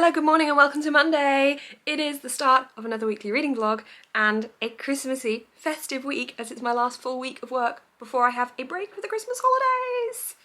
Hello, good morning and welcome to Monday. It is the start of another weekly reading vlog and a Christmassy festive week as it's my last full week of work before I have a break for the Christmas holidays.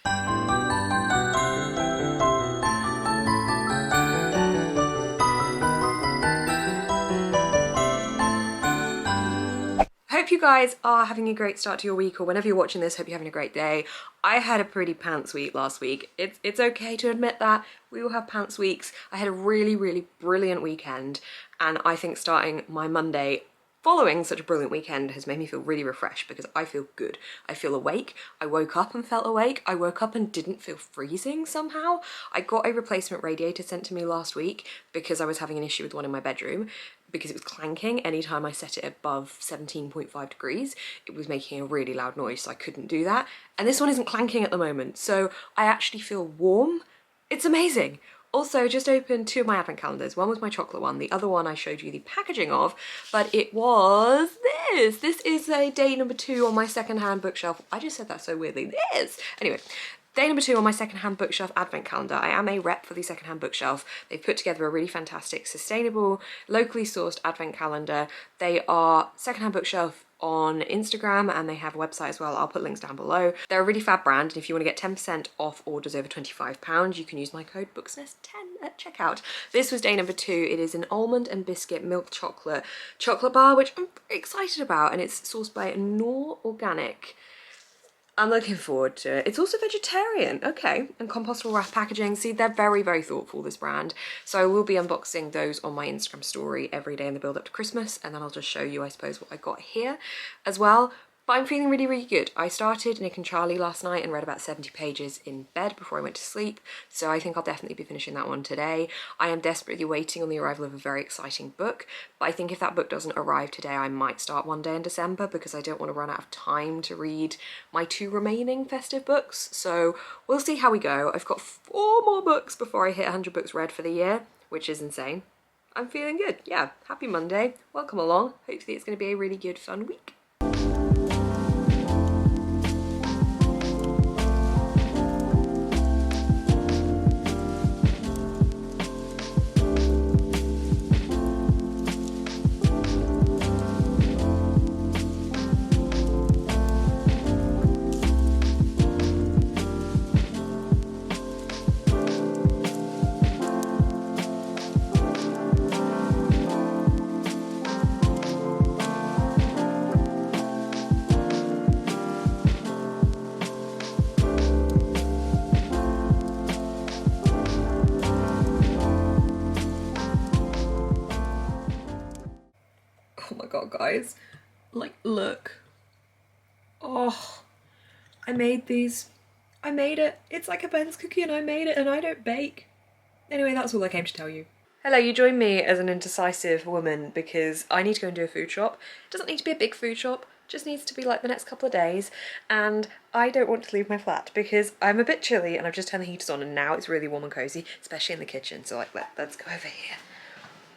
Hope you guys are having a great start to your week, or whenever you're watching this, hope you're having a great day. I had a pretty pants week last week. It's okay to admit that. We all have pants weeks. I had a really brilliant weekend, and I think starting my Monday following such a brilliant weekend has made me feel really refreshed because I feel good. I feel awake. I woke up and felt awake. I woke up and didn't feel freezing somehow. I got a replacement radiator sent to me last week because I was having an issue with one in my bedroom because it was clanking anytime I set it above 17.5 degrees. It was making a really loud noise, so I couldn't do that. And this one isn't clanking at the moment, so I actually feel warm. It's amazing. Also, just opened two of my advent calendars. One was my chocolate one, the other one I showed you the packaging of, but it was this. This is a day number 2 on my secondhand bookshelf. I just said that so weirdly. This! Anyway, day number 2 on my secondhand bookshelf advent calendar. I am a rep for the secondhand bookshelf. They've put together a really fantastic, sustainable, locally sourced advent calendar. They are secondhand bookshelf on Instagram and they have a website as well. I'll put links down below. They're a really fab brand, and if you want to get 10% off orders over £25, you can use my code BooksNest10 at checkout. This was day number 2. It is an almond and biscuit milk chocolate bar, which I'm very excited about, and it's sourced by Nor Organic. I'm looking forward to it. It's also vegetarian, okay, and compostable wrap packaging. See, they're very thoughtful, this brand. So I will be unboxing those on my Instagram story every day in the build up to Christmas, and then I'll just show you, I suppose, what I got here as well. But I'm feeling really good. I started Nick and Charlie last night and read about 70 pages in bed before I went to sleep, so I think I'll definitely be finishing that one today. I am desperately waiting on the arrival of a very exciting book, but I think if that book doesn't arrive today, I might start one day in December because I don't want to run out of time to read my 2 remaining festive books. So we'll see how we go. I've got 4 more books before I hit 100 books read for the year, which is insane. I'm feeling good. Yeah, happy Monday. Welcome along. Hopefully it's going to be a really good, fun week. Oh my god, guys, like, look. Oh, I made these. I made it. It's like a Ben's cookie and I made it, and I don't bake. Anyway, that's all I came to tell you. Hello, you join me as an indecisive woman because I need to go and do a food shop. It doesn't need to be a big food shop, just needs to be like the next couple of days, and I don't want to leave my flat because I'm a bit chilly and I've just turned the heaters on and now it's really warm and cozy, especially in the kitchen, so like let's go over here.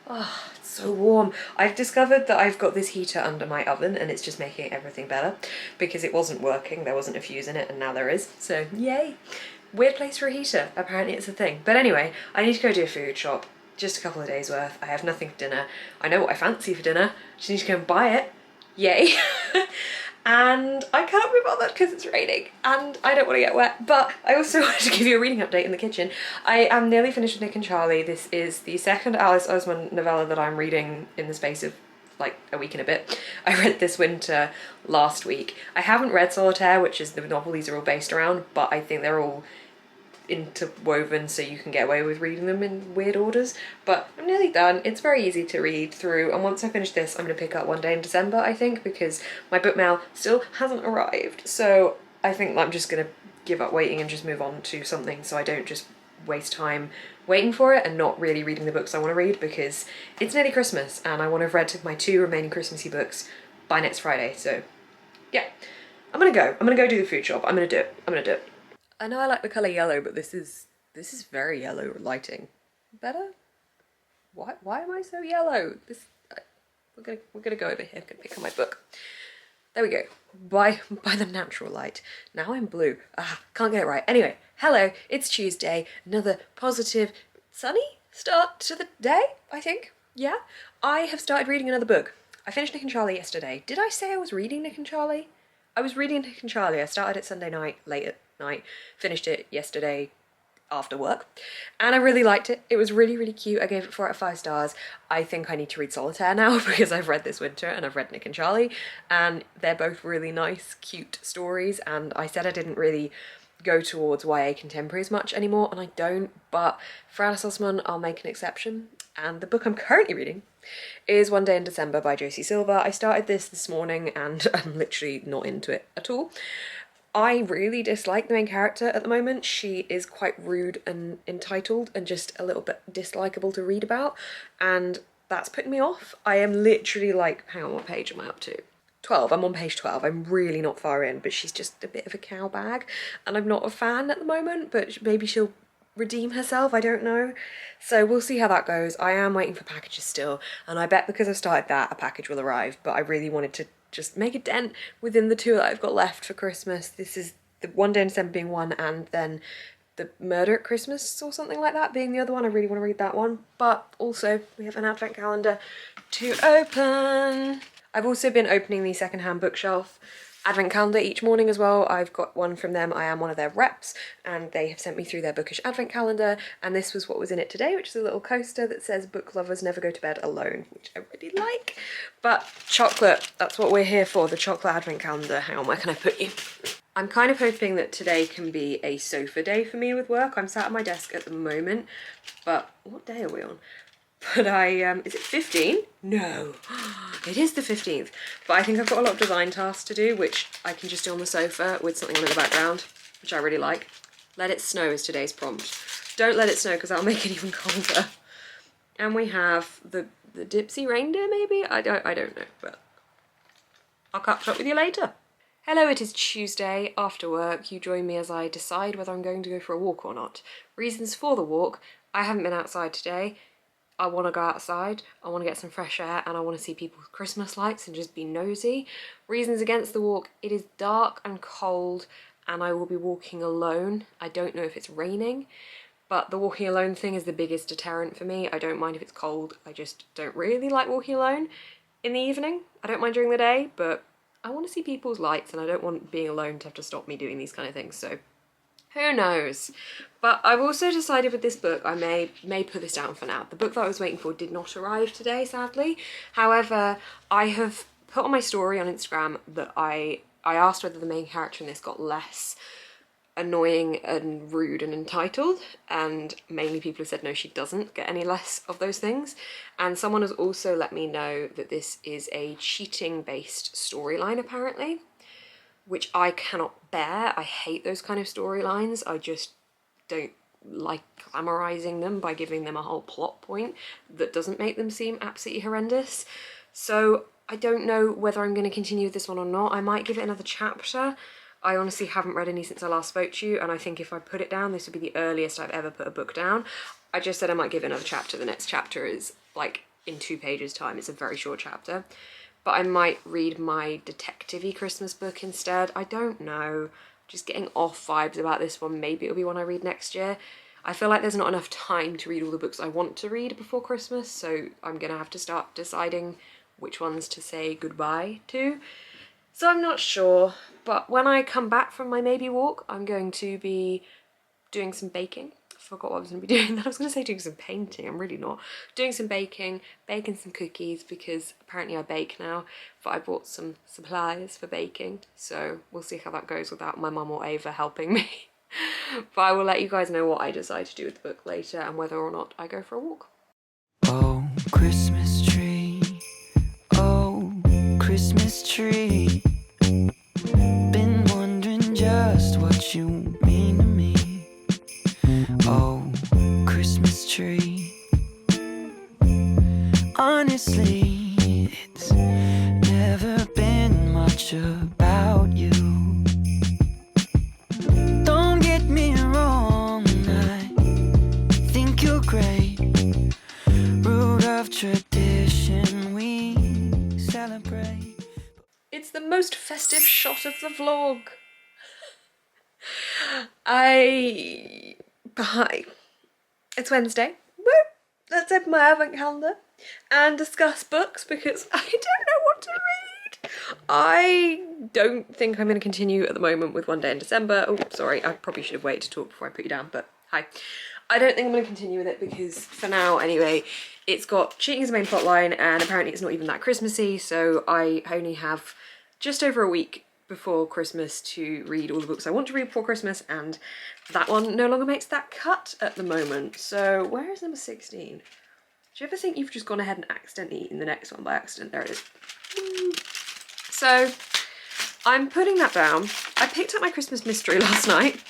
Oh, it's so warm. I've discovered that I've got this heater under my oven and it's just making everything better because it wasn't working, there wasn't a fuse in it, and now there is, so yay. Weird place for a heater, apparently it's a thing. But anyway, I need to go do a food shop, just a couple of days worth. I have nothing for dinner. I know what I fancy for dinner, just need to go and buy it, yay. And I can't be bothered because it's raining and I don't want to get wet. But I also wanted to give you a reading update in the kitchen. I am nearly finished with Nick and Charlie. This is the second Alice Oseman novella that I'm reading in the space of like a week and a bit. I read this winter last week. I haven't read Solitaire, which is the novel these are all based around, but I think they're all interwoven so you can get away with reading them in weird orders. But I'm nearly done. It's very easy to read through, and once I finish this I'm going to pick up one day in December, I think, because my book mail still hasn't arrived. So I think I'm just going to give up waiting and just move on to something so I don't just waste time waiting for it and not really reading the books I want to read, because it's nearly Christmas and I want to have read my 2 remaining Christmassy books by next Friday. So yeah, I'm gonna go do the food shop. I'm gonna do it. I know I like the colour yellow, but this is very yellow lighting. Better? Why am I so yellow? We're gonna go over here. I'm gonna pick up my book. There we go. By the natural light. Now I'm blue. Ah, can't get it right. Anyway, hello, it's Tuesday. Another positive, sunny start to the day, I think. Yeah, I have started reading another book. I finished Nick and Charlie yesterday. Did I say I was reading Nick and Charlie? I was reading Nick and Charlie. I started it Sunday night, late at night, finished it yesterday after work, and I really liked it. It was really, really cute. I gave it 4 out of 5 stars. I think I need to read Solitaire now because I've read this winter and I've read Nick and Charlie, and they're both really nice, cute stories, and I said I didn't really go towards YA contemporary as much anymore, and I don't, but for Alice Osman I'll make an exception. And the book I'm currently reading is One Day in December by Josie Silver. I started this morning and I'm literally not into it at all. I really dislike the main character at the moment. She is quite rude and entitled and just a little bit dislikable to read about, and that's putting me off. I am literally like, hang on, what page am I up to? 12. I'm on page 12. I'm really not far in, but she's just a bit of a cow bag and I'm not a fan at the moment, but maybe she'll redeem herself, I don't know. So we'll see how that goes. I am waiting for packages still, and I bet because I've started that, a package will arrive, but I really wanted to just make a dent within the 2 that I've got left for Christmas. This is the One Day in December being one, and then the Murder at Christmas or something like that being the other one. I really want to read that one, but also we have an advent calendar to open. I've also been opening the secondhand bookshelf advent calendar each morning as well. I've got one from them. I am one of their reps, and they have sent me through their bookish advent calendar, and this was what was in it today, which is a little coaster that says book lovers never go to bed alone, which I really like. But chocolate, that's what we're here for, the chocolate advent calendar. Hang on, where can I put you? I'm kind of hoping that today can be a sofa day for me with work. I'm sat at my desk at the moment, but what day are we on? But is it 15? No, it is the 15th. But I think I've got a lot of design tasks to do, which I can just do on the sofa with something on in the background, which I really like. Let it snow is today's prompt. Don't let it snow because that'll make it even colder. And we have the Dipsy reindeer, maybe? I don't know, but I'll catch up with you later. Hello, it is Tuesday after work. You join me as I decide whether I'm going to go for a walk or not. Reasons for the walk: I haven't been outside today. I want to go outside, I want to get some fresh air, and I want to see people's Christmas lights and just be nosy. Reasons against the walk: it is dark and cold and I will be walking alone. I don't know if it's raining, but the walking alone thing is the biggest deterrent for me. I don't mind if it's cold, I just don't really like walking alone in the evening. I don't mind during the day, but I want to see people's lights and I don't want being alone to have to stop me doing these kind of things, so who knows? But I've also decided with this book, I may put this down for now. The book that I was waiting for did not arrive today, sadly. However, I have put on my story on Instagram that I asked whether the main character in this got less annoying and rude and entitled, and mainly people have said no, she doesn't get any less of those things. And someone has also let me know that this is a cheating-based storyline, apparently, which I cannot bear. I hate those kind of storylines. I just don't like glamorizing them by giving them a whole plot point that doesn't make them seem absolutely horrendous. So I don't know whether I'm going to continue with this one or not. I might give it another chapter. I honestly haven't read any since I last spoke to you, and I think if I put it down, this would be the earliest I've ever put a book down. I just said I might give it another chapter. The next chapter is like in 2 pages time. It's a very short chapter. But I might read my detective-y Christmas book instead. I don't know. Just getting off vibes about this one. Maybe it'll be one I read next year. I feel like there's not enough time to read all the books I want to read before Christmas, so I'm gonna have to start deciding which ones to say goodbye to. So I'm not sure, but when I come back from my maybe walk, I'm going to be doing some baking. I forgot what I was going to be doing. I was going to say doing some painting. I'm really not. Doing some baking some cookies, because apparently I bake now, but I bought some supplies for baking, so we'll see how that goes without my mum or Ava helping me. But I will let you guys know what I decide to do with the book later and whether or not I go for a walk. Oh, Christmas tree, oh, Christmas tree, been wondering just what you mean to me. Oh, Christmas tree, honestly, it's never been much about you. Don't get me wrong, I think you're great. Root of tradition we celebrate. It's the most festive shot of the vlog. Hi. It's Wednesday. Woo! let's open my advent calendar and discuss books because I don't know what to read. I don't think I'm going to continue at the moment with One Day in December. Oh, sorry, I probably should have waited to talk before I put you down, but hi. I don't think I'm going to continue with it because for now anyway, it's got cheating as a main plotline and apparently it's not even that Christmassy, so I only have just over a week before Christmas to read all the books I want to read before Christmas, and that one no longer makes that cut at the moment. So where is number 16? Do you ever think you've just gone ahead and accidentally eaten the next one by accident? There it is. So I'm putting that down. I picked up my Christmas mystery last night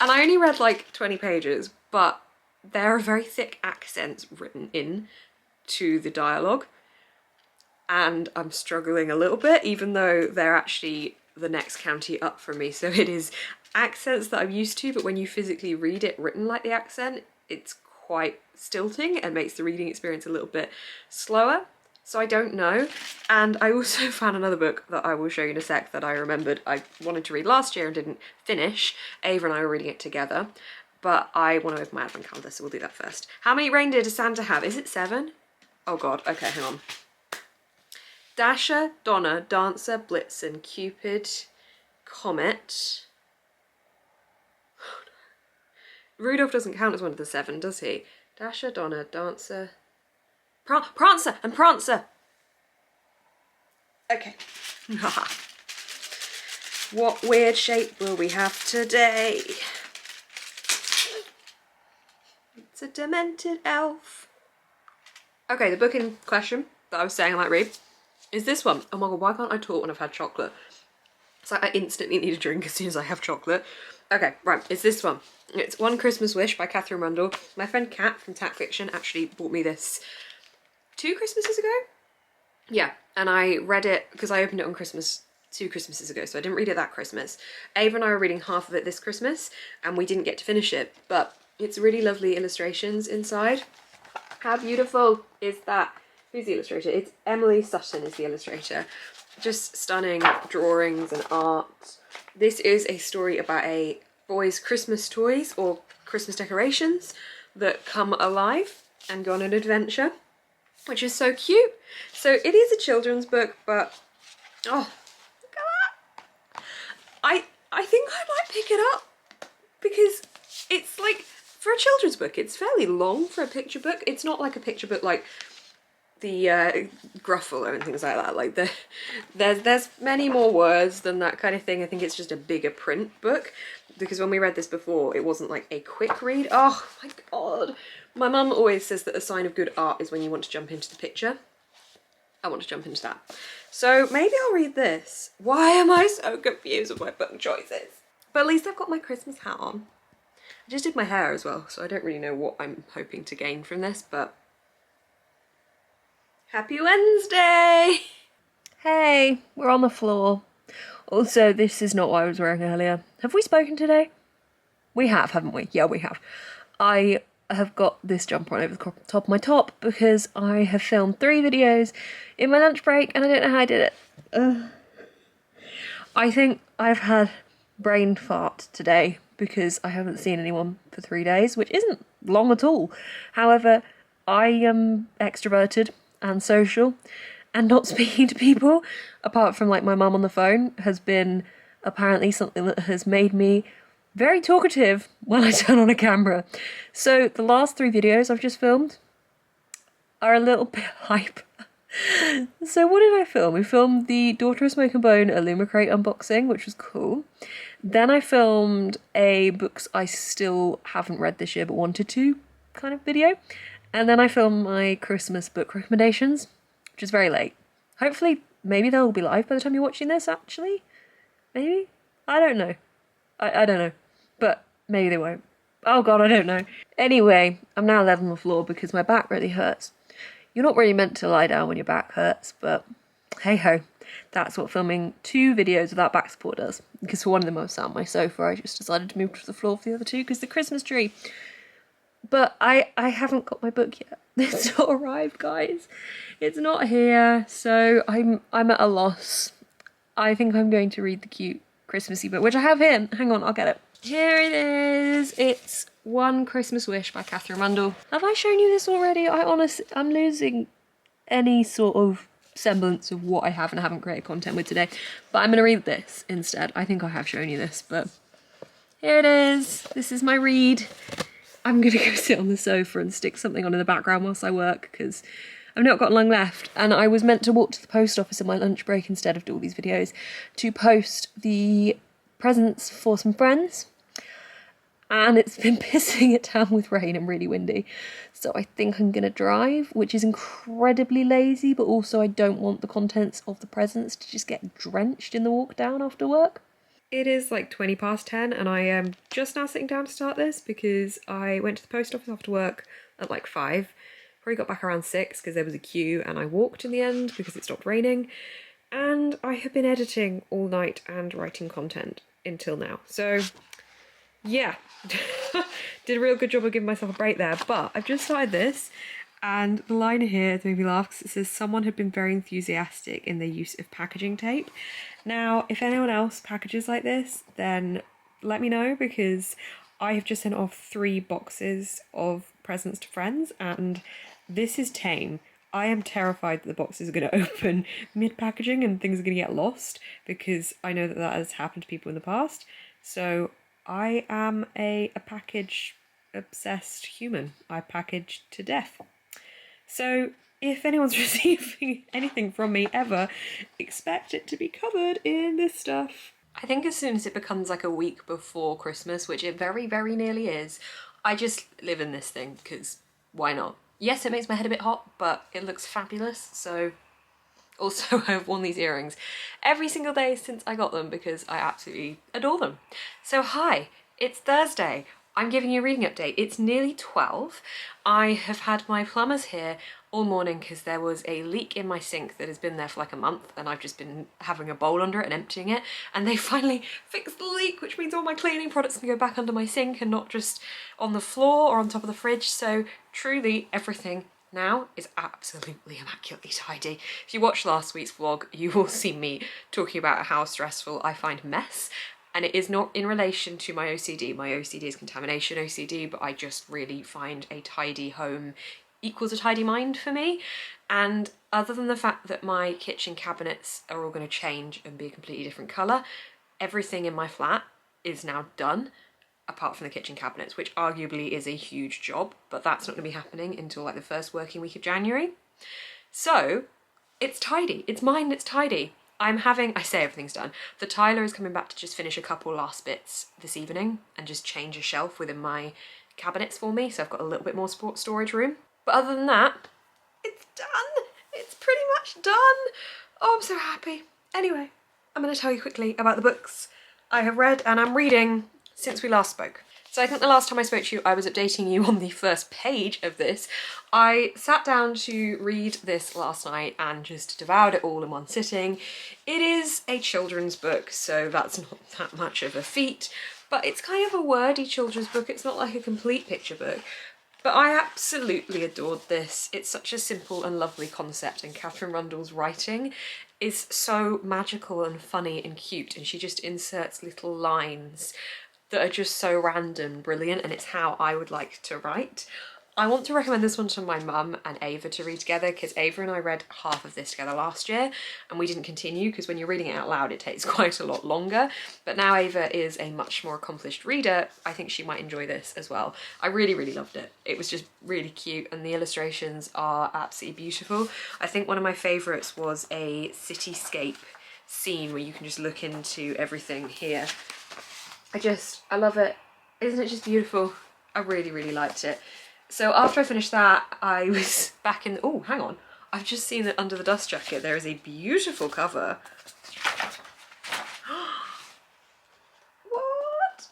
and I only read like 20 pages, but there are very thick accents written in to the dialogue and I'm struggling a little bit, even though they're actually the next county up from me. So it is accents that I'm used to, but when you physically read it written like the accent, it's quite stilting and makes the reading experience a little bit slower. So I don't know. And I also found another book that I will show you in a sec that I remembered I wanted to read last year and didn't finish. Ava and I were reading it together, but I want to open my advent calendar, so we'll do that first. How many reindeer does Santa have? Is it 7? Oh God, okay, hang on. Dasher, Donner, Dancer, Blitzen, Cupid, Comet. Rudolph doesn't count as one of the 7, does he? Dasher, Donner, Dancer, Prancer and Prancer. Okay. What weird shape will we have today? It's a demented elf. Okay, the book in question that I was saying I might read is this one. Oh my God, why can't I talk when I've had chocolate? It's like I instantly need a drink as soon as I have chocolate. Okay, right, it's this one. It's One Christmas Wish by Catherine Rundle. My friend Kat from Tat Fiction actually bought me this 2 Christmases ago? Yeah, and I read it because I opened it on Christmas 2 Christmases ago, so I didn't read it that Christmas. Ava and I were reading half of it this Christmas and we didn't get to finish it, but it's really lovely illustrations inside. How beautiful is that? Who's the illustrator? It's Emily Sutton is the illustrator. Just stunning drawings and art. This is a story about a boy's Christmas toys or Christmas decorations that come alive and go on an adventure, which is so cute. So it is a children's book, but oh, look at that. I think I might pick it up because it's like, for a children's book, it's fairly long for a picture book. It's not like a picture book like the Gruffalo and things like that. Like there's many more words than that kind of thing. I think it's just a bigger print book because when we read this before, it wasn't like a quick read. Oh my God. My mum always says that a sign of good art is when you want to jump into the picture. I want to jump into that. So maybe I'll read this. Why am I so confused with my book choices? But at least I've got my Christmas hat on. I just did my hair as well, so I don't really know what I'm hoping to gain from this, but Happy Wednesday! Hey, we're on the floor. Also, this is not what I was wearing earlier. Have we spoken today? We have, haven't we? Yeah, we have. I have got this jumper on over the top of my top because I have filmed 3 videos in my lunch break and I don't know how I did it. I think I've had brain fart today because I haven't seen anyone for 3 days, which isn't long at all. However, I am extroverted and social, and not speaking to people apart from like my mum on the phone has been apparently something that has made me very talkative when I turn on a camera. So the last 3 videos I've just filmed are a little bit hype. So what did I film? We filmed the Daughter of Smoke and Bone Illumicrate unboxing, which was cool. Then I filmed a books I still haven't read this year but wanted to kind of video. And then I filmed my Christmas book recommendations, which is very late. Hopefully, maybe they'll be live by the time you're watching this, actually. Maybe? I don't know. I don't know. But maybe they won't. Oh God, I don't know. Anyway, I'm now laid on the floor because my back really hurts. You're not really meant to lie down when your back hurts, but hey ho. That's what filming 2 videos without back support does. Because for one of them I was sat on my sofa, I just decided to move to the floor for the other 2 because the Christmas tree. But I haven't got my book yet. It's not arrived, guys. It's not here, so I'm at a loss. I think I'm going to read the cute Christmassy book, which I have here. Hang on, I'll get it. Here it is. It's One Christmas Wish by Catherine Rundell. Have I shown you this already? I'm losing any sort of semblance of what I have and haven't created content with today. But I'm going to read this instead. I think I have shown you this, but here it is. This is my read. I'm going to go sit on the sofa and stick something on in the background whilst I work because I've not got long left, and I was meant to walk to the post office in my lunch break instead of do all these videos to post the presents for some friends. And it's been pissing it down with rain and really windy. So I think I'm going to drive, which is incredibly lazy, but also I don't want the contents of the presents to just get drenched in the walk down after work. It is like 20 past 10 and I am just now sitting down to start this because I went to the post office after work at like 5. Probably got back around 6 because there was a queue and I walked in the end because it stopped raining. And I have been editing all night and writing content until now. So yeah, did a real good job of giving myself a break there, but I've just started this and the line here made me laugh because it says someone had been very enthusiastic in their use of packaging tape. Now, if anyone else packages like this, then let me know because I have just sent off 3 boxes of presents to friends and this is tame. I am terrified that the boxes are going to open mid-packaging and things are going to get lost because I know that has happened to people in the past. So I am a package-obsessed human. I package to death. So if anyone's receiving anything from me ever, expect it to be covered in this stuff. I think as soon as it becomes like a week before Christmas, which it very, very nearly is, I just live in this thing because why not? Yes, it makes my head a bit hot, but it looks fabulous, so... Also, I've worn these earrings every single day since I got them because I absolutely adore them. So hi, it's Thursday. I'm giving you a reading update. It's nearly 12. I have had my plumbers here all morning because there was a leak in my sink that has been there for like a month and I've just been having a bowl under it and emptying it, and they finally fixed the leak, which means all my cleaning products can go back under my sink and not just on the floor or on top of the fridge. So truly everything now is absolutely immaculately tidy. If you watched last week's vlog, you will see me talking about how stressful I find mess, and it is not in relation to my OCD. My OCD is contamination OCD, but I just really find a tidy home equals a tidy mind for me. And other than the fact that my kitchen cabinets are all going to change and be a completely different colour, everything in my flat is now done, apart from the kitchen cabinets, which arguably is a huge job, but that's not going to be happening until like the first working week of January. So it's tidy. It's mine, it's tidy. I say everything's done. The tiler is coming back to just finish a couple last bits this evening and just change a shelf within my cabinets for me, so I've got a little bit more storage room. But other than that, it's done. It's pretty much done. Oh, I'm so happy. Anyway, I'm going to tell you quickly about the books I have read and I'm reading since we last spoke. So I think the last time I spoke to you, I was updating you on the first page of this. I sat down to read this last night and just devoured it all in one sitting. It is a children's book, so that's not that much of a feat, but it's kind of a wordy children's book. It's not like a complete picture book, but I absolutely adored this. It's such a simple and lovely concept, and Catherine Rundell's writing is so magical and funny and cute, and she just inserts little lines that are just so random, brilliant, and it's how I would like to write. I want to recommend this one to my mum and Ava to read together because Ava and I read half of this together last year and we didn't continue because when you're reading it out loud it takes quite a lot longer. But now Ava is a much more accomplished reader. I think she might enjoy this as well. I really, really loved it. It was just really cute and the illustrations are absolutely beautiful. I think one of my favourites was a cityscape scene where you can just look into everything here. I love it. Isn't it just beautiful? I really, really liked it. So after I finished that, I was back in... Oh, hang on. I've just seen that under the dust jacket there is a beautiful cover. What?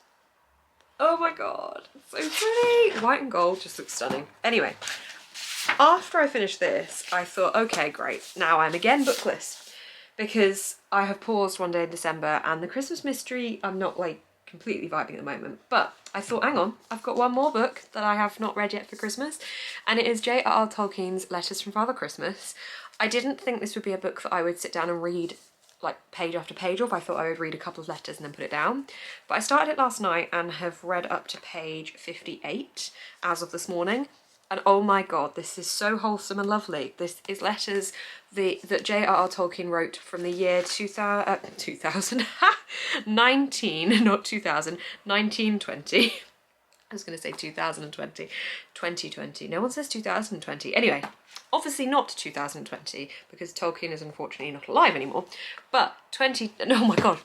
Oh my god. It's so pretty. White and gold just looks stunning. Anyway, after I finished this, I thought, okay, great. Now I'm again bookless because I have paused one day in December and the Christmas mystery, I'm not like completely vibing at the moment, but I thought, hang on, I've got one more book that I have not read yet for Christmas, and it is J.R.R. Tolkien's Letters from Father Christmas. I didn't think this would be a book that I would sit down and read like page after page off. I thought I would read a couple of letters and then put it down. But I started it last night and have read up to page 58 as of this morning. And oh my god, this is so wholesome and lovely. This is letters that J.R.R. Tolkien wrote from the year 2000, 19, not 2000, 1920. I was going to say 2020, 2020. No one says 2020. Anyway, obviously not 2020 because Tolkien is unfortunately not alive anymore. But oh my god,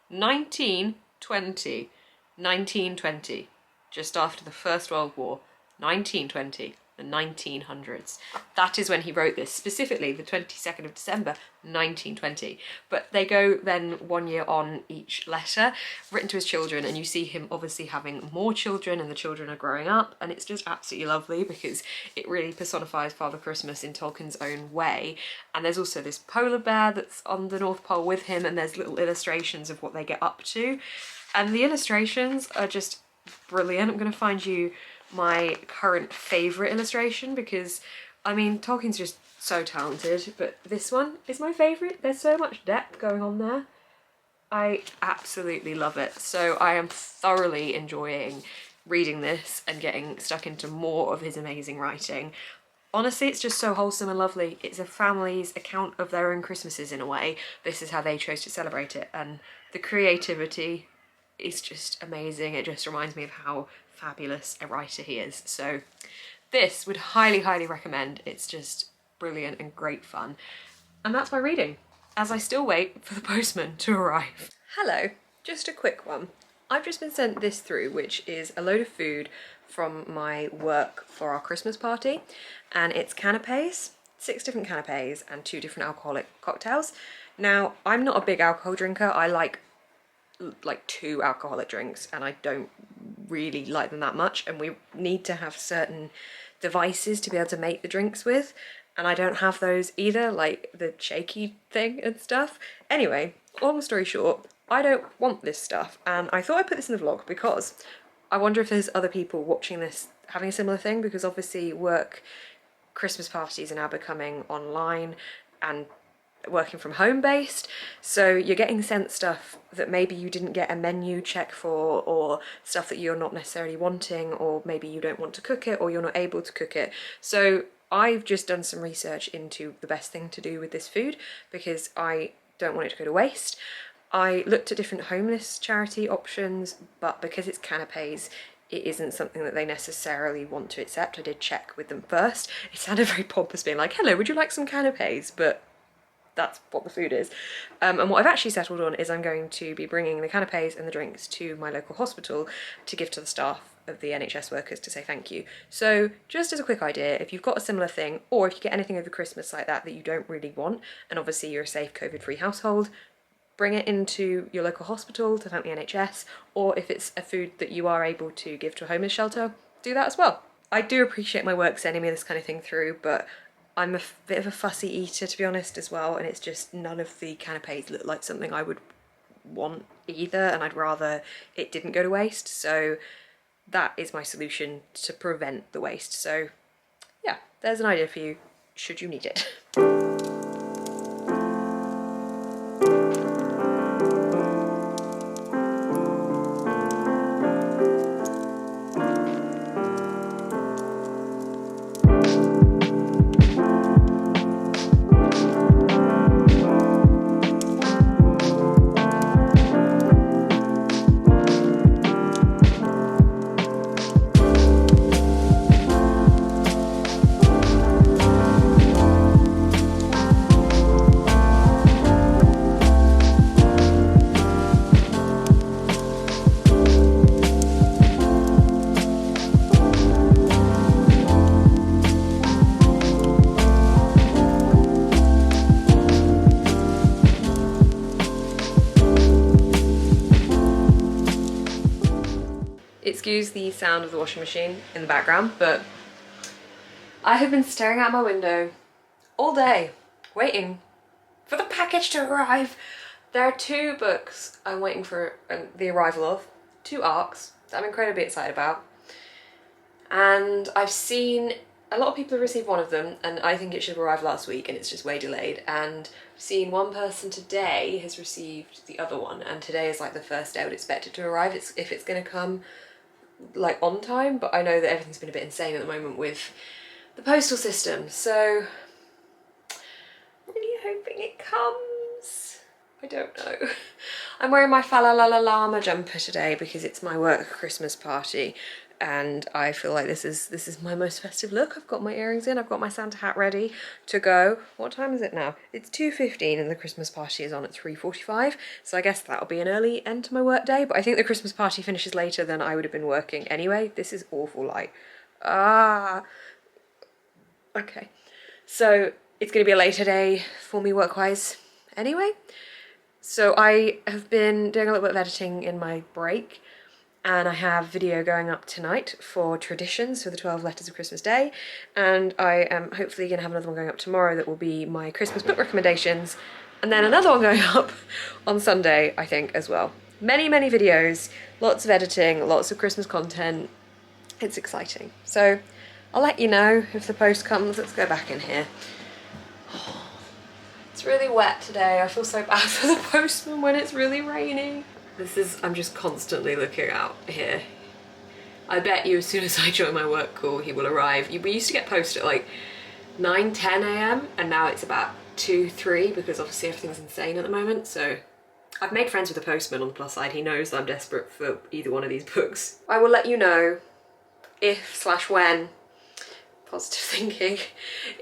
1920, 1920, just after the First World War, 1920, the 1900s. That is when he wrote this, specifically the 22nd of December, 1920. But they go then 1 year on each letter, written to his children, and you see him obviously having more children and the children are growing up, and it's just absolutely lovely because it really personifies Father Christmas in Tolkien's own way. And there's also this polar bear that's on the North Pole with him, and there's little illustrations of what they get up to. And the illustrations are just brilliant. I'm going to find you my current favourite illustration because, I mean, Tolkien's just so talented, but this one is my favourite. There's so much depth going on there. I absolutely love it. So I am thoroughly enjoying reading this and getting stuck into more of his amazing writing. Honestly, it's just so wholesome and lovely. It's a family's account of their own Christmases in a way. This is how they chose to celebrate it, and the creativity is just amazing. It just reminds me of how fabulous a writer he is. So this would highly, highly recommend. It's just brilliant and great fun. And that's my reading, as I still wait for the postman to arrive. Hello, just a quick one. I've just been sent this through, which is a load of food from my work for our Christmas party, and it's canapes, 6 different canapes and 2 different alcoholic cocktails. Now, I'm not a big alcohol drinker. I like 2 alcoholic drinks and I don't really like them that much, and we need to have certain devices to be able to make the drinks with, and I don't have those either, like the shaky thing and stuff. Anyway, long story short, I don't want this stuff, and I thought I'd put this in the vlog because I wonder if there's other people watching this having a similar thing, because obviously work Christmas parties are now becoming online and working from home based, so you're getting sent stuff that maybe you didn't get a menu check for, or stuff that you're not necessarily wanting, or maybe you don't want to cook it or you're not able to cook it. So I've just done some research into the best thing to do with this food because I don't want it to go to waste. I looked at different homeless charity options, but because it's canapes, it isn't something that they necessarily want to accept. I did check with them first. It sounded very pompous being like, hello, would you like some canapes? But that's what the food is. And what I've actually settled on is I'm going to be bringing the canapes and the drinks to my local hospital to give to the staff of the NHS workers to say thank you. So just as a quick idea, if you've got a similar thing, or if you get anything over Christmas like that that you don't really want, and obviously you're a safe COVID-free household, bring it into your local hospital to thank the NHS, or if it's a food that you are able to give to a homeless shelter, do that as well. I do appreciate my work sending me this kind of thing through, but I'm a bit of a fussy eater, to be honest, as well, and it's just none of the canapes look like something I would want either, and I'd rather it didn't go to waste, so that is my solution to prevent the waste. So yeah, there's an idea for you, should you need it. Excuse the sound of the washing machine in the background, but I have been staring out my window all day, waiting for the package to arrive. There are 2 books I'm waiting for the arrival of, 2 arcs that I'm incredibly excited about. And I've seen a lot of people have received one of them, and I think it should have arrived last week and it's just way delayed. And I've seen one person today has received the other one, and today is like the first day I would expect it to arrive, if it's gonna come like on time, but I know that everything's been a bit insane at the moment with the postal system, so I'm really hoping it comes. I don't know. I'm wearing my Fa La La La Llama jumper today because it's my work Christmas party, and I feel like this is my most festive look. I've got my earrings in, I've got my Santa hat ready to go. What time is it now? It's 2:15 and the Christmas party is on at 3:45, so I guess that'll be an early end to my work day, but I think the Christmas party finishes later than I would have been working anyway. This is awful light. Okay. So it's gonna be a later day for me work-wise anyway. So I have been doing a little bit of editing in my break, and I have video going up tonight for Traditions, for the 12 Letters of Christmas Day, and I am hopefully going to have another one going up tomorrow that will be my Christmas book recommendations, and then another one going up on Sunday, I think, as well. Many, many videos, lots of editing, lots of Christmas content. It's exciting. So I'll let you know if the post comes. Let's go back in here. It's really wet today. I feel so bad for the postman when it's really raining. I'm just constantly looking out here. I bet you as soon as I join my work call, he will arrive. We used to get post at like 9, 10 a.m. and now it's about 2, 3 because obviously everything's insane at the moment. So I've made friends with the postman on the plus side. He knows that I'm desperate for either one of these books. I will let you know if/when, positive thinking,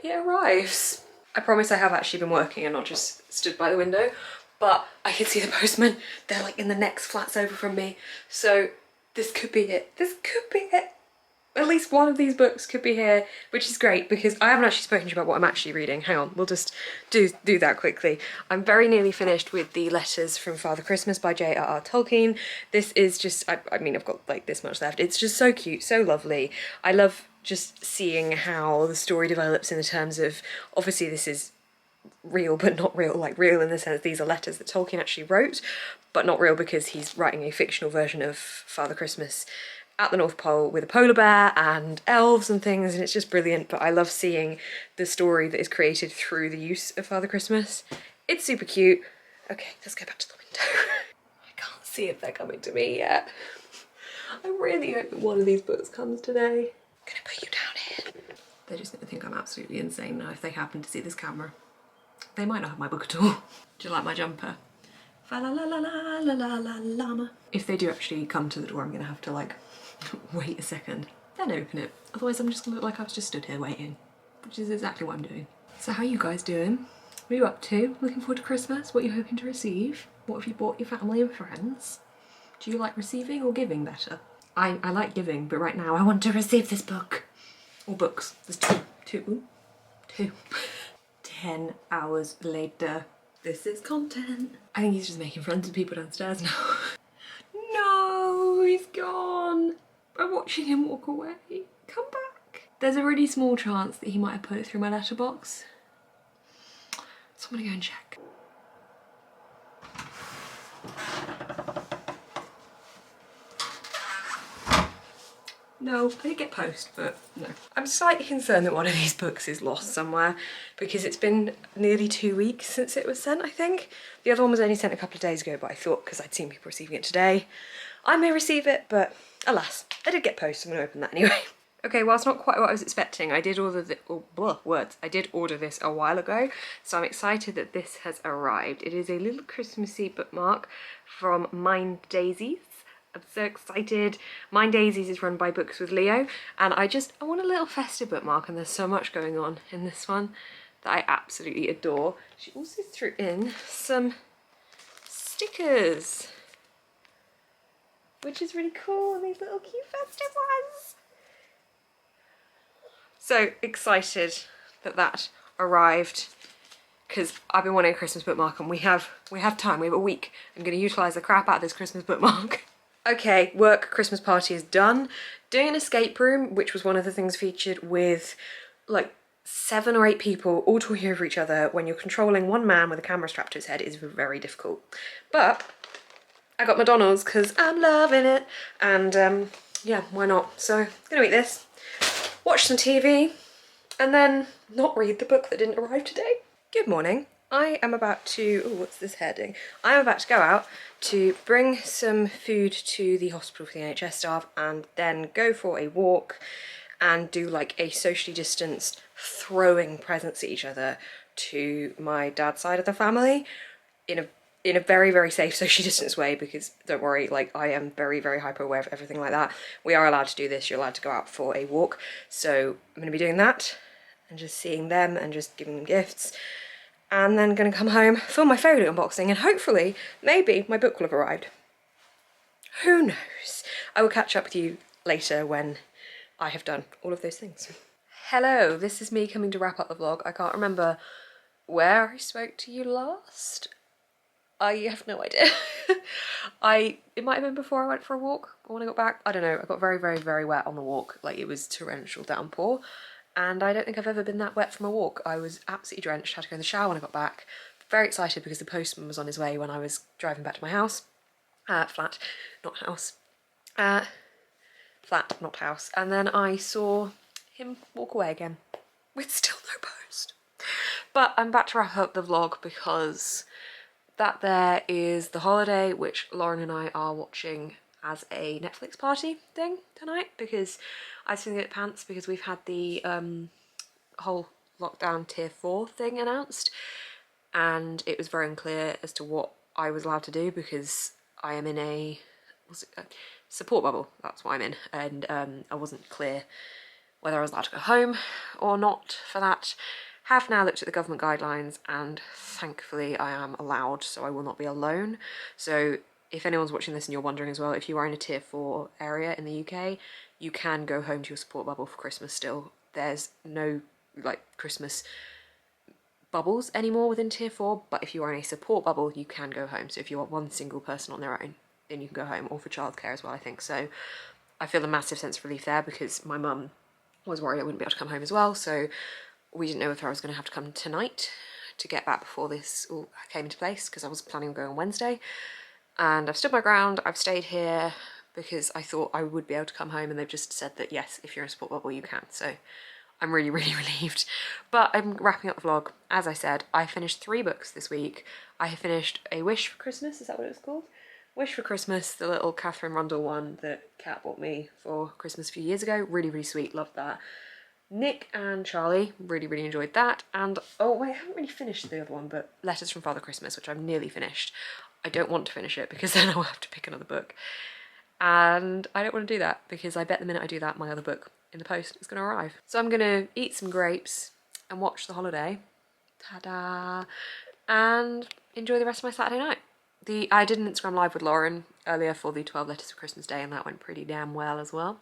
it arrives. I promise I have actually been working and not just stood by the window, but I can see the postman. They're like in the next flats over from me. So this could be it. This could be it. At least one of these books could be here, which is great because I haven't actually spoken to you about what I'm actually reading. Hang on, we'll just do that quickly. I'm very nearly finished with the Letters from Father Christmas by J.R.R. Tolkien. This is just, I mean, I've got like this much left. It's just so cute, so lovely. I love just seeing how the story develops in the terms of, obviously this is real but not real, like real in the sense these are letters that Tolkien actually wrote, but not real because he's writing a fictional version of Father Christmas at the North Pole with a polar bear and elves and things, and it's just brilliant. But I love seeing the story that is created through the use of Father Christmas. It's super cute. Okay, let's go back to the window. I can't see if they're coming to me yet. I really hope that one of these books comes today. I'm gonna put you down here. They're just gonna think I'm absolutely insane now if they happen to see this camera. They might not have my book at all. Do you like my jumper? Fa la la la la la la la llama. If they do actually come to the door, I'm gonna have to like wait a second, then open it. Otherwise I'm just gonna look like I've just stood here waiting, which is exactly what I'm doing. So how are you guys doing? What are you up to? Looking forward to Christmas? What are you hoping to receive? What have you bought your family and friends? Do you like receiving or giving better? I like giving, but right now I want to receive this book. Or books. There's two. 10 hours later. This is content. I think he's just making friends with people downstairs now. No, he's gone. I'm watching him walk away. Come back. There's a really small chance that he might have put it through my letterbox. So I'm gonna go and check. No, I did get post, but no. I'm slightly concerned that one of these books is lost somewhere because it's been nearly 2 weeks since it was sent, I think. The other one was only sent a couple of days ago, but I thought because I'd seen people receiving it today, I may receive it, but alas, I did get post, so I'm gonna open that anyway. Okay, well, it's not quite what I was expecting. I did order I did order this a while ago, so I'm excited that this has arrived. It is a little Christmassy bookmark from Mind Daisies. I'm so excited. Mind Daisies is run by Books with Leo, and I want a little festive bookmark, and there's so much going on in this one that I absolutely adore. She also threw in some stickers, which is really cool, these little cute festive ones. So excited that that arrived, because I've been wanting a Christmas bookmark, and we have time, we have a week. I'm going to utilise the crap out of this Christmas bookmark. Okay, work Christmas party is done. Doing an escape room, which was one of the things featured with like 7 or 8 people all talking over each other when you're controlling one man with a camera strapped to his head, is very difficult. But I got McDonald's because I'm loving it, and yeah, why not? So I'm gonna eat this, watch some TV, and and then not read the book that didn't arrive today. Good morning. I am about to, oh, what's this heading? I am about to go out to bring some food to the hospital for the NHS staff and then go for a walk and do like a socially distanced throwing presents at each other to my dad's side of the family in a very, very safe socially distanced way, because don't worry, like I am very, very hyper aware of everything like that. We are allowed to do this, you're allowed to go out for a walk. So I'm gonna be doing that and just seeing them and just giving them gifts. And then gonna come home, film my photo unboxing, and hopefully, maybe my book will have arrived. Who knows? I will catch up with you later when I have done all of those things. Hello, this is me coming to wrap up the vlog. I can't remember where I spoke to you last. I have no idea. It might have been before I went for a walk or when I got back. I don't know. I got very, very, very wet on the walk. Like, it was torrential downpour. And I don't think I've ever been that wet from a walk. I was absolutely drenched, had to go in the shower when I got back. Very excited because the postman was on his way when I was driving back to my house. Flat, not house. Flat, not house. And then I saw him walk away again with still no post. But I'm about to wrap up the vlog because that there is The Holiday, which Lauren and I are watching as a Netflix party thing tonight, because I was feeling a bit pants because we've had the whole lockdown tier 4 thing announced, and it was very unclear as to what I was allowed to do because I am in a support bubble, that's what I'm in, and I wasn't clear whether I was allowed to go home or not for that. Have now looked at the government guidelines and thankfully I am allowed, so I will not be alone. So if anyone's watching this and you're wondering as well, if you are in a tier 4 area in the UK, you can go home to your support bubble for Christmas still. There's no like Christmas bubbles anymore within tier 4, but if you are in a support bubble, you can go home. So if you are one single person on their own, then you can go home, or for childcare as well, I think. So I feel a massive sense of relief there because my mum was worried I wouldn't be able to come home as well. So we didn't know if I was going to have to come tonight to get back before this all came into place, because I was planning on going on Wednesday. And I've stood my ground, I've stayed here because I thought I would be able to come home, and they've just said that yes, if you're in a support bubble you can. So I'm really, really relieved. But I'm wrapping up the vlog. As I said, I finished 3 books this week. I have finished A Wish for Christmas, is that what it was called? Wish for Christmas, the little Catherine Rundle one that Kat bought me for Christmas a few years ago. Really, really sweet, loved that. Nick and Charlie, really, really enjoyed that. And, oh wait, I haven't really finished the other one, but Letters from Father Christmas, which I've nearly finished. I don't want to finish it because then I'll have to pick another book. And I don't want to do that because I bet the minute I do that, my other book in the post is going to arrive. So I'm going to eat some grapes and watch The Holiday. Ta-da! And enjoy the rest of my Saturday night. I did an Instagram live with Lauren earlier for the 12 Letters for Christmas Day, and that went pretty damn well as well.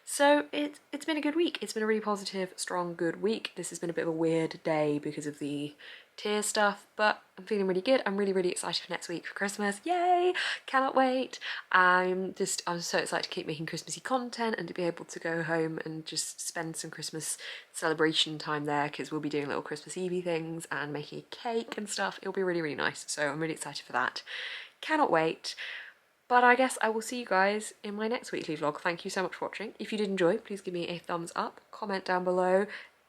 So it's been a good week. It's been a really positive, strong, good week. This has been a bit of a weird day because of the tier stuff, but I'm feeling really good. I'm really, really excited for next week for Christmas. Yay! Cannot wait. I'm so excited to keep making Christmassy content and to be able to go home and just spend some Christmas celebration time there, because we'll be doing little Christmas Eve-y things and making a cake and stuff. It'll be really, really nice. So I'm really excited for that. Cannot wait. But I guess I will see you guys in my next weekly vlog. Thank you so much for watching. If you did enjoy, please give me a thumbs up, comment down below,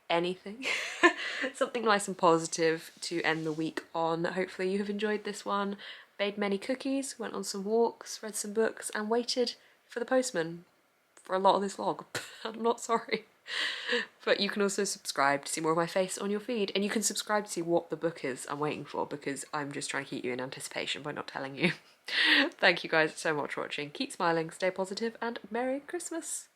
anything. Something nice and positive to end the week on. Hopefully you have enjoyed this one. Made many cookies, went on some walks, read some books, and waited for the postman for a lot of this vlog. I'm not sorry. But you can also subscribe to see more of my face on your feed, and you can subscribe to see what the book is I'm waiting for, because I'm just trying to keep you in anticipation by not telling you. Thank you guys so much for watching. Keep smiling, stay positive, and Merry Christmas!